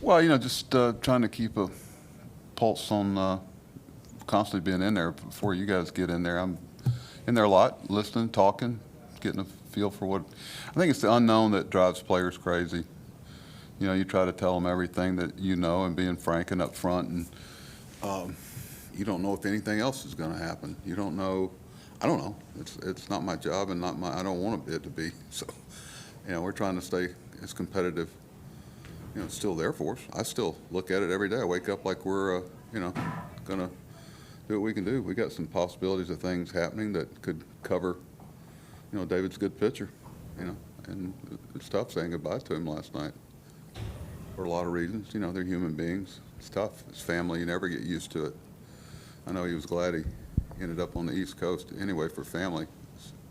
Well, just trying to keep a pulse on constantly being in there before you guys get in there. I'm in there a lot, listening, talking, getting a feel for what. I think it's the unknown that drives players crazy. You try to tell them everything that you know and being frank and upfront, and you don't know if anything else is going to happen. You don't know. I don't know. It's not my job and not my. I don't want it to be. So, we're trying to stay as competitive. It's still there for us. I still look at it every day. I wake up like we're, gonna do what we can do. We got some possibilities of things happening that could cover, David's a good pitcher, and it's tough saying goodbye to him last night for a lot of reasons. They're human beings. It's tough. It's family. You never get used to it. I know he was glad he ended up on the East Coast anyway for family.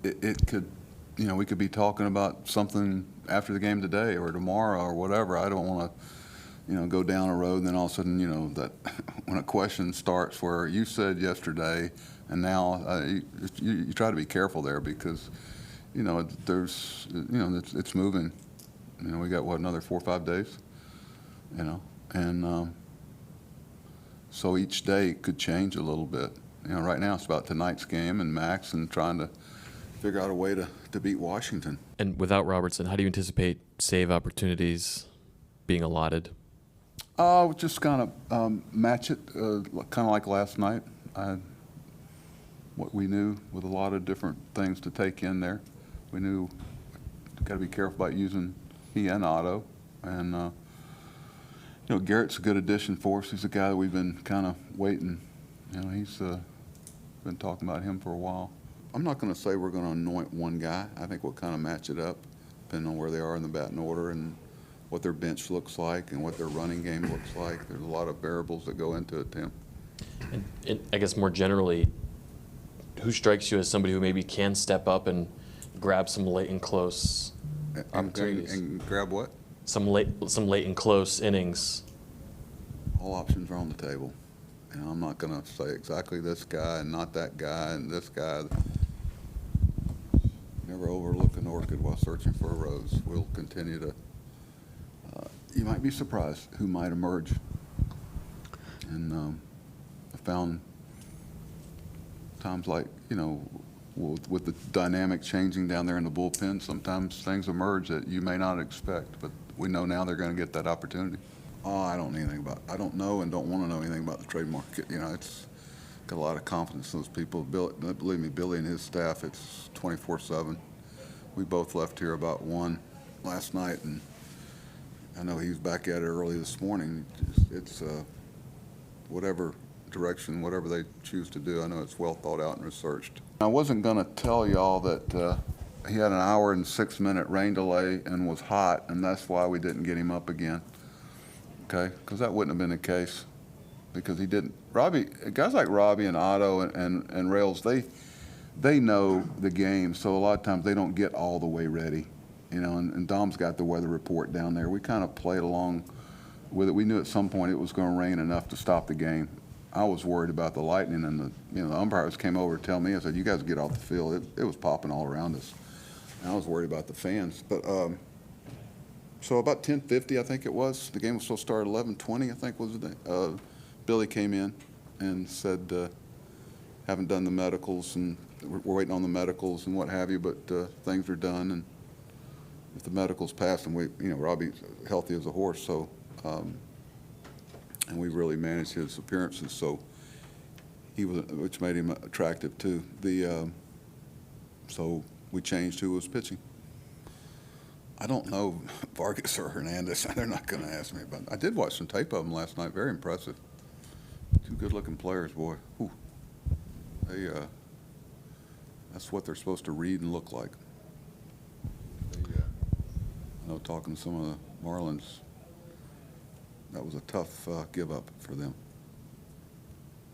It could, we could be talking about something after the game today or tomorrow or whatever. I don't want to, go down a road and then all of a sudden, that when a question starts where you said yesterday and now you try to be careful there because, there's, it's moving. We got, another 4 or 5 days, and so each day could change a little bit. Right now it's about tonight's game and Max and trying to figure out a way to beat Washington. And without Robertson, how do you anticipate save opportunities being allotted? Just kind of match it, kind of like last night. What we knew with a lot of different things to take in there. We knew got to be careful about using he and Otto. And, Garrett's a good addition for us. He's a guy that we've been kind of waiting. He's been talking about him for a while. I'm not going to say we're going to anoint one guy. I think we'll kind of match it up depending on where they are in the batting order and what their bench looks like and what their running game looks like. There's a lot of variables that go into it, Tim. And I guess more generally, who strikes you as somebody who maybe can step up and grab some late and close opportunities? And grab what? Some late and close innings. All options are on the table. I'm not going to say exactly this guy and not that guy and this guy. Never overlook an orchid while searching for a rose. We'll continue to. You might be surprised who might emerge. And I found times like, with the dynamic changing down there in the bullpen, sometimes things emerge that you may not expect, but we know now they're going to get that opportunity. I don't know anything about. I don't know and don't want to know anything about the trade market. It's got a lot of confidence in those people. Believe me, Billy and his staff. It's 24/7. We both left here about 1 last night, and I know he was back at it early this morning. It's whatever direction, whatever they choose to do. I know it's well thought out and researched. I wasn't going to tell y'all that he had an 1 hour and 6 minute rain delay and was hot, and that's why we didn't get him up again. Okay, because that wouldn't have been the case, because he didn't. Robbie, guys like Robbie and Otto and Rails, they know the game, so a lot of times they don't get all the way ready, and Dom's got the weather report down there. We kind of played along with it. We knew at some point it was going to rain enough to stop the game. I was worried about the lightning, and the umpires came over to tell me. I said, "You guys get off the field." It was popping all around us. And I was worried about the fans, but. So about 10:50, I think it was. The game was supposed to start at 11:20, I think was the day. Billy came in and said, haven't done the medicals, and we're waiting on the medicals and what have you, but things are done. And if the medicals pass, and Robbie's healthy as a horse, so, and we really managed his appearances, so which made him attractive too. So we changed who was pitching. I don't know Vargas or Hernandez. They're not going to ask me about it. I did watch some tape of them last night. Very impressive. 2 good-looking players, boy. Whew. That's what they're supposed to read and look like. I know talking to some of the Marlins, that was a tough give-up for them.